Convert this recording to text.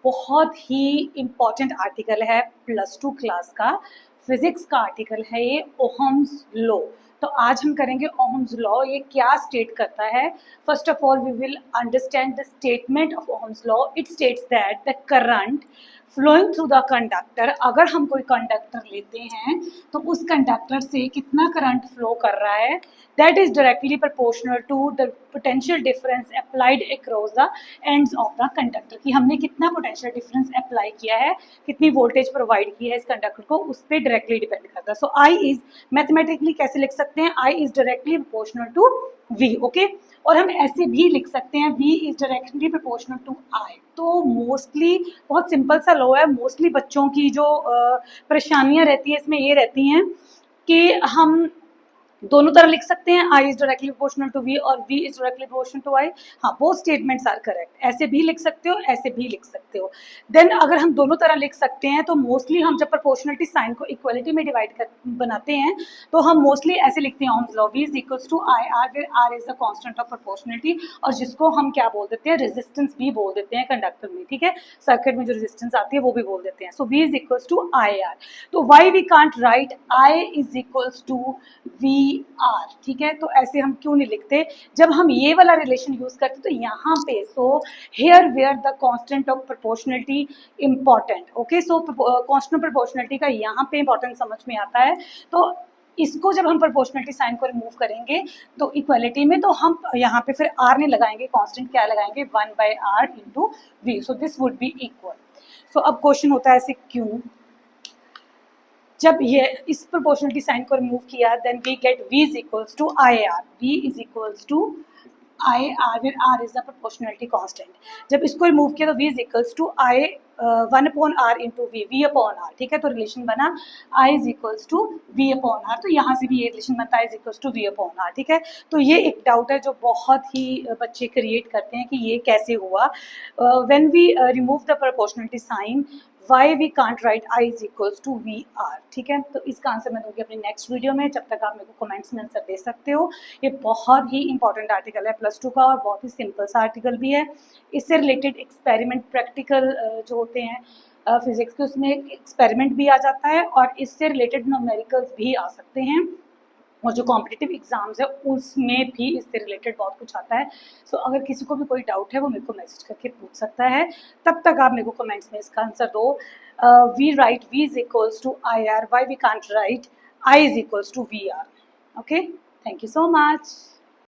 बहुत ही important article है +2 class का, फिजिक्स का आर्टिकल है ये, ओहम्स लॉ। तो आज हम करेंगे ओहम्स लॉ, ये क्या स्टेट करता है। First of all we will understand the statement of Ohm's law. It states that the current flowing through the conductor, अगर हम कोई कंडक्टर लेते हैं तो उस कंडक्टर से कितना करंट फ्लो कर रहा है, that is directly proportional to the potential difference applied across the ends of the conductor, कि हमने कितना पोटेंशियल डिफरेंस अप्लाई किया है, कितनी वोल्टेज प्रोवाइड की है इस कंडक्टर को, उस पर डायरेक्टली डिपेंड करता है। सो आई इज मैथमेटिकली कैसे लिख सकते हैं, I is directly proportional to V, okay. और हम ऐसे भी लिख सकते हैं v is directly proportional to i। तो मोस्टली बहुत सिंपल सा लॉ है। मोस्टली बच्चों की जो परेशानियां रहती है इसमें ये रहती हैं कि हम दोनों तरह लिख सकते हैं, i is directly proportional to v और v is directly proportional to i। हाँ, बोथ स्टेटमेंट्स आर करेक्ट, ऐसे भी लिख सकते हो, ऐसे भी लिख सकते हो। देन अगर हम दोनों तरह लिख सकते हैं तो मोस्टली हम जब प्रोपोर्शनलिटी साइन को इक्वलिटी में डिवाइड कर बनाते हैं तो हम मोस्टली ऐसे लिखते हैं Ohm's law, v is equals to I R, where R is the constant of proportionality, और जिसको हम क्या बोल देते हैं, रेजिस्टेंस भी बोल देते हैं कंडक्टर में, ठीक है। सर्किट में जो रेजिस्टेंस आती है वो भी बोल देते हैं। So v is equals to I R. तो why we can't write i is equals to V R, ठीक है। तो ऐसे हम क्यों नहीं लिखते, जब हम ये वाला रिलेशन यूज करते तो यहाँ पे so here where the constant of proportionality important, okay. So constant of proportionality का यहाँ पे इंपॉर्टेंट समझ में आता है। तो इसको जब हम प्रोपोर्शनलिटी साइन को रिमूव करेंगे तो इक्वलिटी में, तो हम यहाँ पे फिर r नहीं लगाएंगे, कांस्टेंट क्या लगाएंगे, 1/r into V. So this would be equal. So अब क्वेश्चन होता है ऐसे क्यों, जब ये इस प्रोपोर्शनलिटी साइन को रिमूव किया then we get v is equals to I R, v is equals to I R, where r is the proportionality constant. जब इसको रिमूव किया तो v is equals to I 1/r into v upon r, ठीक है। तो relation बना i is equals to v upon r। तो यहाँ से भी ये रिलेशन बनता है is equals to v upon r, ठीक है। तो ये एक डाउट है जो बहुत ही बच्चे क्रिएट करते हैं कि ये कैसे हुआ। When we remove the proportionality sign, why we can't write I is equals to V R, ठीक है। तो इसका आंसर मैं दूंगी अपनी नेक्स्ट वीडियो में, जब तक आप मेरे को कमेंट्स में आंसर दे सकते हो। ये बहुत ही इंपॉर्टेंट आर्टिकल है +2 का, और बहुत ही सिंपल सा आर्टिकल भी है। इससे रिलेटेड एक्सपेरिमेंट प्रैक्टिकल जो होते हैं फिजिक्स के, उसमें एक्सपेरिमेंट भी आ जाता है और इससे रिलेटेड न्यूमेरिकल्स भी आ सकते हैं, और जो कॉम्पिटिटिव एग्जाम्स है उसमें भी इससे रिलेटेड बहुत कुछ आता है। सो अगर किसी को भी कोई डाउट है वो मेरे को मैसेज करके पूछ सकता है। तब तक आप मेरे को कमेंट्स में इसका आंसर दो। We write v is equals to I R, why we can't write i is equals to V R, okay. Thank you so much.